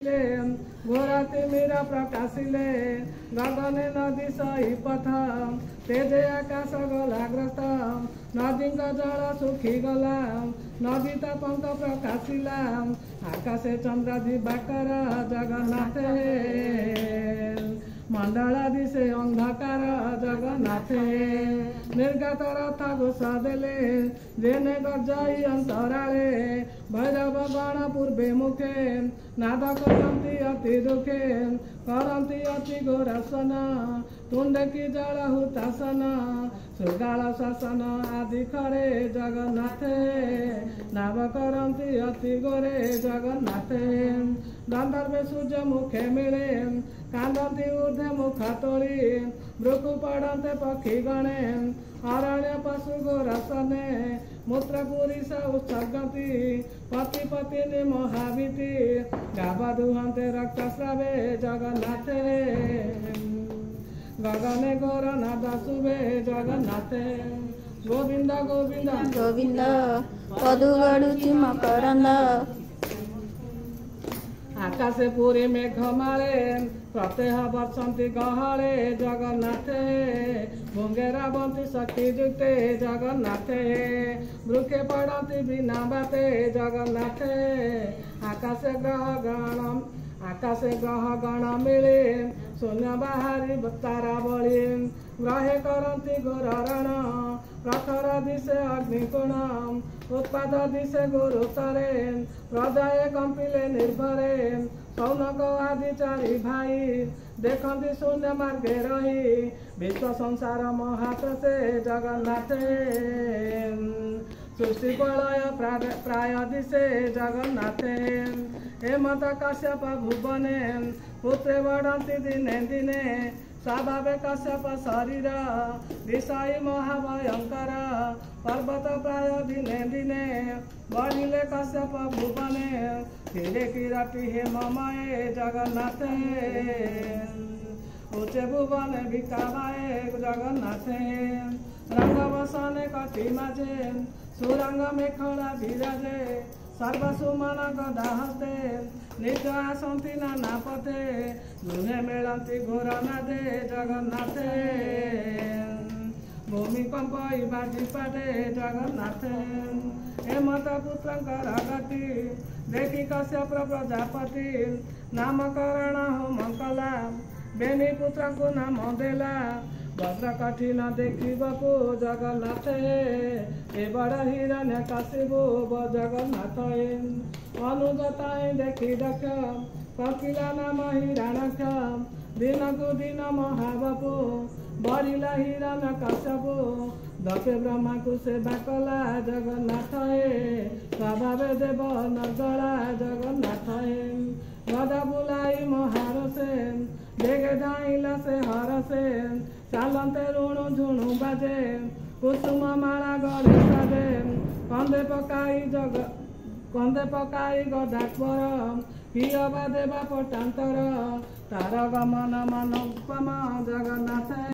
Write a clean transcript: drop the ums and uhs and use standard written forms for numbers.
घोराती मीरा प्रकाशिले गगने नदी सही पथ तेजे आकाश गलाग्रस्त नदी जल सुखी गला नदी पंख प्रकाशिला आकाशे चंद्र दिवाकर जगन्नाथे मंडल दिशे अंधकार जगन्नाथे निर्गत रथ घोष देले जेने गजाई अंतराले भैरव गण पूर्वे मुखे नाद करती अति दुखे करती अति घोरासन तुंडे की जल हुतासन सुगाल शासन आदि करे जगन्नाथे नाव करती अति गोरे जगन्नाथे गंधर्वे सूर्य मुखे मिले कांदती ऊर्धे मुख तोली मृकु पड़ते पक्षी गणे अरण्य पशु गोरसने मूत्र पुरीष उत्सर्गति पति पत्नी महावीति गावा दुहंते रक्त स्रावे जगन्नाथे गगने गौर नाद शुभे जगन्नाथे गोविंद गोविंद गोविंद पदुगड़ुची मकरंद आकाशे पूरी मेघमाले प्रत्यह वर्षंती गहले जगन्नाथे भुंगेरा बंती शक्ति जुक्ते जगन्नाथे वृक्षे पड़ती बिना बाते जगन्नाथे आकाशे ग्रह गण मिले शून्य बाहरी तारा बली ग्रहे करती घोर रण प्रखर दिशे अग्निकोण उत्पाद दिशे गुरुतरे प्रजाए कंपिले निर्भरे सौनक आदि चारि भाई देखती शून्य मार्गे रही विश्व संसार महाप्रसे जगन्नाथे सृष्टि प्रलय प्राय दिशे जगन्नाथे हेमत कश्यप भुवने पुत्रे बढ़ती दिने दिने स्वाभावे कश्यप शरीर विषय महाभयंकर पर्वत प्राय दिने दिने बढ़िले कश्यप भुवने फिरे किराटी हेममये जगन्नाथे उच्च भुवन विकावाए जगन्नाथे रंग बसने कटी माझे सुरंग मेखला विराजे सर्वसुमन गदा हस्ते निज आसंती नाना पथे गृहे मेलती घोर नादे जगन्नाथे भूमिकंप बाजी पाटे जगन्नाथे हेमत पुत्रंकर गति देखी कश्यप प्रजापति नामकरण होम कला बेनी पुत्र को नाम देला भद्र कठिन देखिबकु जगन्नाथे ए बड़ हिरण्य कशिबु जगन्नाथ अनुजताए देखी दक्ष कपिला नाम हिरण्यक्ष दिन को दिन महाबपु बढ़िला हिरण्य कश्यपु दक्षे ब्रह्मा को सेवा कला जगन्नाथ स्वभावे देव नर्दला जगन्नाथ गदा बुलाई महारसे देगे धाइला से हरसे चालते ऋणु झुणु बाजे कुसुम माला गले साजे कंदे पकाई गदापर हियबा देवा पटांतर तार गमन मन उपम जगन्नाथ।